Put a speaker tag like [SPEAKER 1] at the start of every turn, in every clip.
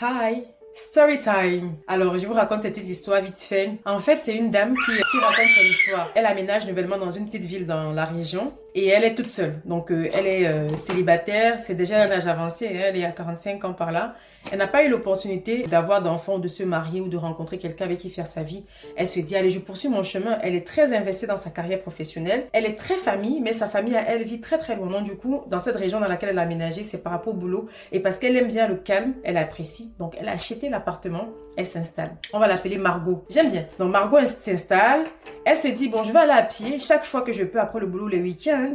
[SPEAKER 1] Hi, story time. Alors, je vous raconte cette petite histoire vite fait. En fait, c'est une dame qui raconte son histoire. Elle aménage nouvellement dans une petite ville dans la région et elle est toute seule. Donc, elle est célibataire, c'est déjà un âge avancé, hein, elle est à 45 ans par là. Elle n'a pas eu l'opportunité d'avoir d'enfants, de se marier ou de rencontrer quelqu'un avec qui faire sa vie. Elle se dit, allez, je poursuis mon chemin. Elle est très investie dans sa carrière professionnelle. Elle est très famille, mais sa famille à elle vit très très loin. Donc, du coup, dans cette région dans laquelle elle a aménagé, c'est par rapport au boulot. Et parce qu'elle aime bien le calme, elle apprécie. Donc, elle a acheté l'appartement, elle s'installe. On va l'appeler Margot. J'aime bien. Donc, Margot elle s'installe. Elle se dit, bon, je vais aller à pied. Chaque fois que je peux, après le boulot, les week-ends,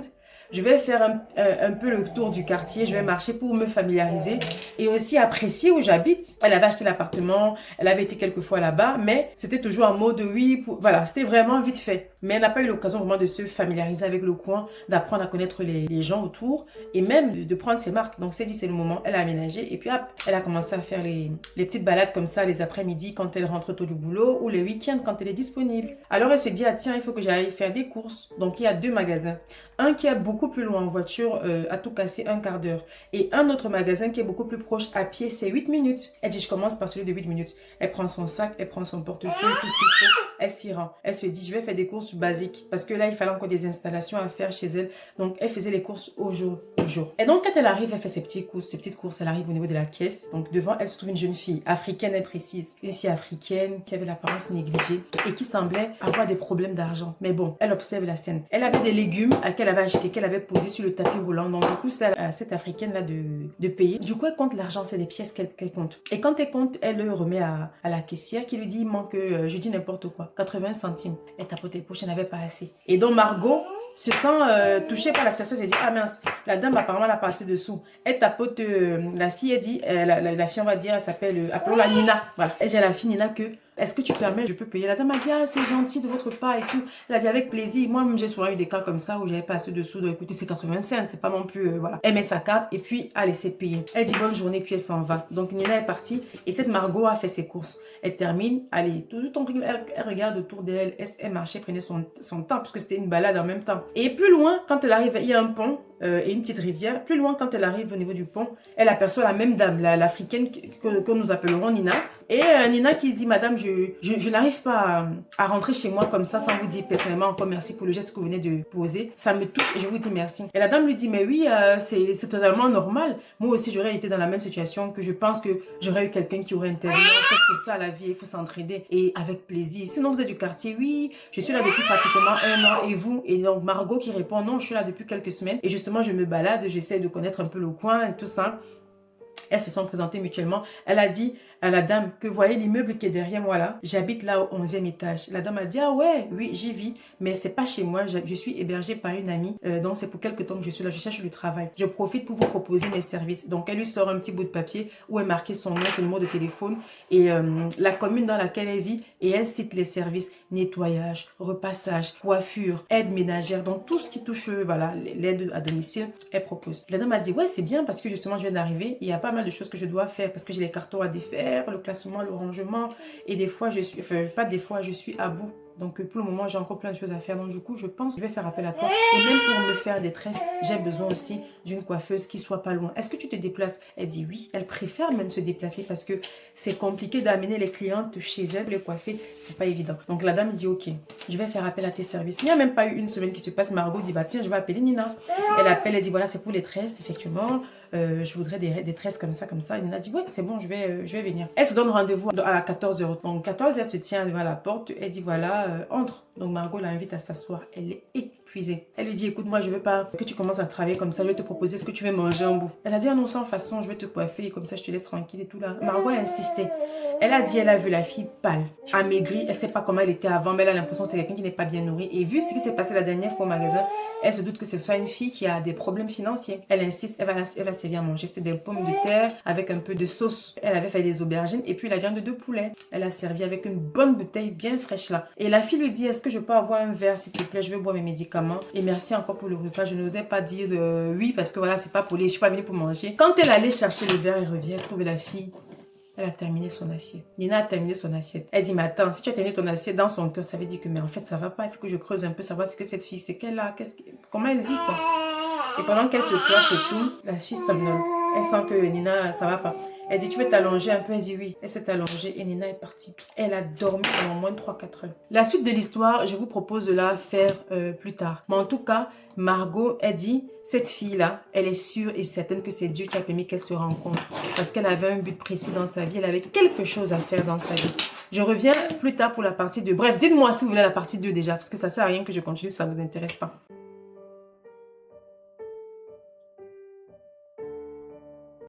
[SPEAKER 1] je vais faire un peu le tour du quartier, je vais marcher pour me familiariser et aussi apprécier où j'habite. Elle avait acheté l'appartement, elle avait été quelques fois là-bas, mais c'était toujours en mode oui, voilà, c'était vraiment vite fait. Mais elle n'a pas eu l'occasion vraiment de se familiariser avec le coin, d'apprendre à connaître les gens autour et même de prendre ses marques. Donc c'est dit, c'est le moment, elle a aménagé et puis hop, elle a commencé à faire les petites balades comme ça les après-midi quand elle rentre tôt du boulot ou les week-ends quand elle est disponible. Alors elle se dit, ah tiens, il faut que j'aille faire des courses. Donc il y a deux magasins. Un qui est beaucoup plus loin en voiture, à tout casser un quart d'heure. Et un autre magasin qui est beaucoup plus proche à pied, c'est 8 minutes. Elle dit, je commence par celui de 8 minutes. Elle prend son sac, elle prend son portefeuille, tout ce qu'il faut. Elle s'y rend. Elle se dit, je vais faire des courses basiques. Parce que là, il fallait encore des installations à faire chez elle. Donc, elle faisait les courses au jour. Et donc, quand elle arrive, elle fait ses petites courses. Elle arrive au niveau de la caisse. Donc, devant, elle se trouve une jeune fille africaine, elle précise. Une fille africaine qui avait l'apparence négligée et qui semblait avoir des problèmes d'argent. Mais bon, elle observe la scène. Elle avait des légumes qu'elle avait acheté, qu'elle avait posé sur le tapis roulant. Donc, du coup, c'est à cette africaine-là de payer. Du coup, elle compte l'argent. C'est des pièces qu'elle compte. Et quand elle compte, elle le remet à la caissière qui lui dit, il manque, je dis n'importe quoi, 80 centimes. Elle tapote les poches, elle n'avait pas assez. Et donc, Margot se sent touchée par la situation. Elle dit, ah mince, la dame apparemment n'a pas assez de sous. Elle tapote la fille, elle dit, la fille on va dire, elle s'appelle, appelons-la Nina. Voilà. Elle dit à la fille Nina que, est-ce que tu permets, je peux payer. La dame a dit, ah c'est gentil de votre part et tout. Elle a dit avec plaisir. Moi-même j'ai souvent eu des cas comme ça où j'avais pas assez de sous. Donc écoutez, c'est 80 cents, c'est pas non plus, voilà. Elle met sa carte et puis elle essaie de payer. Elle dit bonne journée puis elle s'en va. Donc Nina est partie et cette Margot a fait ses courses. Elle termine, allez, tout en rythme, elle regarde autour d'elle, elle marchait, prenait son temps parce que c'était une balade en même temps. Et plus loin, quand elle arrive, il y a un pont et une petite rivière. Plus loin, quand elle arrive au niveau du pont, elle aperçoit la même dame, l'africaine que nous appellerons Nina. Et Nina qui dit, madame, je n'arrive pas à rentrer chez moi comme ça sans vous dire personnellement encore merci pour le geste que vous venez de poser. Ça me touche et je vous dis merci. Et la dame lui dit, mais oui, c'est totalement normal. Moi aussi, j'aurais été dans la même situation que je pense que j'aurais eu quelqu'un qui aurait intervenu. En fait, c'est ça la vie, il faut s'entraider et avec plaisir. Sinon, vous êtes du quartier, oui, je suis là depuis pratiquement 1 an et vous? Et donc, Margot qui répond, non, je suis là depuis quelques semaines et justement, je me balade, j'essaie de connaître un peu le coin et tout ça. Elles se sont présentées mutuellement. Elle a dit à la dame que voyez l'immeuble qui est derrière moi là, j'habite là au 11e étage. La dame a dit, ah ouais, oui, j'y vis, mais c'est pas chez moi, je suis hébergée par une amie, donc c'est pour quelque temps que je suis là, je cherche du travail. Je profite pour vous proposer mes services. Donc elle lui sort un petit bout de papier où est marqué son nom, son numéro de téléphone et la commune dans laquelle elle vit et elle cite les services, nettoyage, repassage, coiffure, aide ménagère, donc tout ce qui touche, voilà, l'aide à domicile, elle propose. La dame a dit, ouais, c'est bien parce que justement je viens d'arriver, il y a pas mal de choses que je dois faire parce que j'ai les cartons à défaire, le classement, le rangement et des fois je suis, enfin pas des fois, je suis à bout. Donc pour le moment j'ai encore plein de choses à faire. Donc du coup je pense que je vais faire appel à toi. Et même pour me faire des tresses, j'ai besoin aussi d'une coiffeuse qui soit pas loin. Est-ce que tu te déplaces? Elle dit oui. Elle préfère même se déplacer parce que c'est compliqué d'amener les clientes chez elle, les coiffer, c'est pas évident. Donc la dame dit ok, je vais faire appel à tes services. Il n'y a même pas eu une semaine qui se passe. Margot dit bah tiens je vais appeler Nina. Elle appelle, elle dit voilà c'est pour les tresses effectivement. Je voudrais des tresses comme ça, comme ça. Et Nina dit, ouais, c'est bon, je vais venir. Elle se donne rendez-vous à 14h. Donc, 14h, elle se tient devant la porte. Elle dit, voilà, entre. Donc, Margot l'invite à s'asseoir. Elle est épuisée. Elle lui dit, écoute, moi, je veux pas que tu commences à travailler comme ça. Je vais te proposer ce que tu veux manger en bout. Elle a dit, ah non, sans façon, je vais te coiffer. Comme ça, je te laisse tranquille et tout là. Margot a insisté. Elle a dit, elle a vu la fille pâle, amaigrie. Elle sait pas comment elle était avant, mais elle a l'impression que c'est quelqu'un qui n'est pas bien nourri. Et vu ce qui s'est passé la dernière fois au magasin, elle se doute que ce soit une fille qui a des problèmes financiers. Elle insiste, elle va servir à manger. C'était des pommes de terre avec un peu de sauce. Elle avait fait des aubergines et puis la viande de poulet. Elle a servi avec une bonne bouteille bien fraîche là. Et la fille lui dit, est-ce que je peux avoir un verre s'il te plaît? Je veux boire mes médicaments. Et merci encore pour le repas. Je n'osais pas dire oui parce que voilà, c'est pas pour les, je suis pas venue pour manger. Quand elle allait chercher le verre, elle revient, elle trouve la fille. Elle a terminé son assiette. Nina a terminé son assiette. Elle dit, mais attends, si tu as terminé ton assiette dans son cœur, ça veut dire que, mais en fait, ça va pas. Il faut que je creuse un peu, savoir ce que cette fille, c'est qu'elle a, comment elle vit, quoi. Et pendant qu'elle se coiffe et tout, la fille somnole. Elle sent que Nina, ça va pas. Elle dit, tu veux t'allonger un peu? Elle dit oui. Elle s'est allongée et Nina est partie. Elle a dormi pendant moins de 3-4 heures. La suite de l'histoire, je vous propose de la faire plus tard. Mais en tout cas, Margot, elle dit, cette fille-là, elle est sûre et certaine que c'est Dieu qui a permis qu'elle se rencontre. Parce qu'elle avait un but précis dans sa vie. Elle avait quelque chose à faire dans sa vie. Je reviens plus tard pour la partie 2. Bref, dites-moi si vous voulez la partie 2 déjà. Parce que ça sert à rien que je continue si ça ne vous intéresse pas.